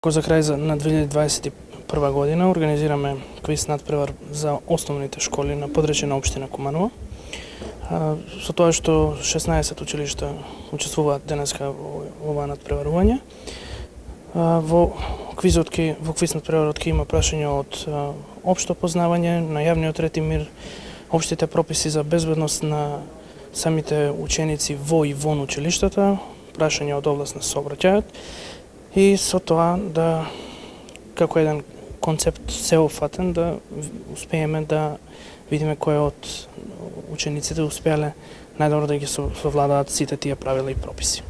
За крај на 2021 година организираме квиз надпревар за основните школи на подречјна општина Куманово. Со тоа што 16 училишта учествуваат денеска во ова надпреварување. Во квиз надпреварот има прашања од општо познавање на јавниот ред и мир, општите прописи за безбедност на самите ученици во и вон училиштата, прашања од област на сообраќајот, и со тоа да, како еден концепт сеопфатен, да успееме да видиме кој од учениците успеале најдобро да ги совладаат сите тие правила и прописи.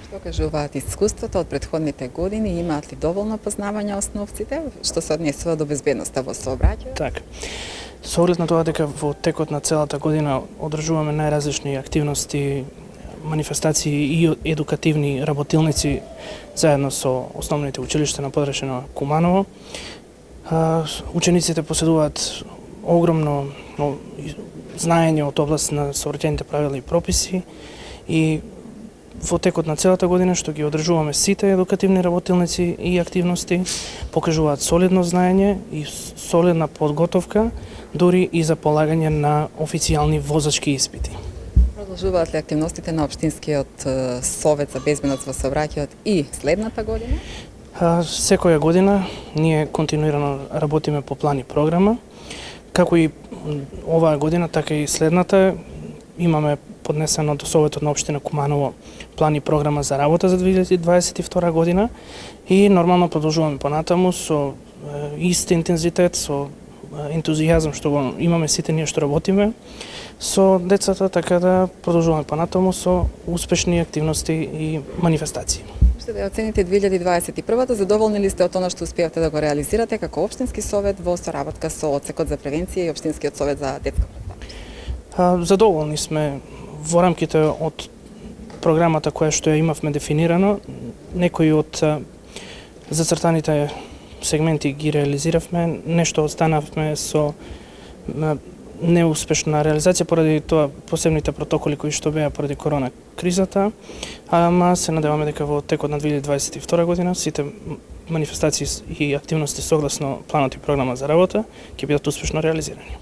Што кажуваат искуството од претходните години, имаат ли доволно познавање основците што се однесува до безбедноста во сообраќајот? Така. Со оглед на тоа дека во текот на целата година одржуваме најразлични активности, манифестации и едукативни работилници заедно со основните училишта на подречјна Куманово. Учениците поседуваат огромно знаење од област на сообраќајните правила и прописи, и во текот на целата година што ги одржуваме сите едукативни работилници и активности, покажуваат солидно знаење и солидна подготовка дури и за полагање на официјални возачки испити. Продолжуваат ли активностите на Општинскиот совет за безбедност во сообраќајот и следната година? Секоја година ние континуирано работиме по план и програма. Како и оваа година, така и следната имаме поднесено до Советот на општина Куманово план и програма за работа за 2022 година и нормално продолжуваме понатаму со ист интензитет, со ентузијазам што го имаме сите ние што работиме со децата, така да продолжуваме понатаму со успешни активности и манифестации. Што да оцените 2021-та, задоволни ли сте од она што успеавте да го реализирате како Општински совет во соработка со Одсекот за превенција и Општинскиот совет за детска престапност? Задоволни сме во рамките од програмата која што ја имавме дефинирано. Некои од зацртаните сегменти ги реализиравме, нешто останавме со неуспешна реализација поради тоа посебните протоколи кои што беа поради корона кризата, ама се надеваме дека во текот на 2022 година сите манифестации и активности согласно планот и програма за работа ќе бидат успешно реализирани.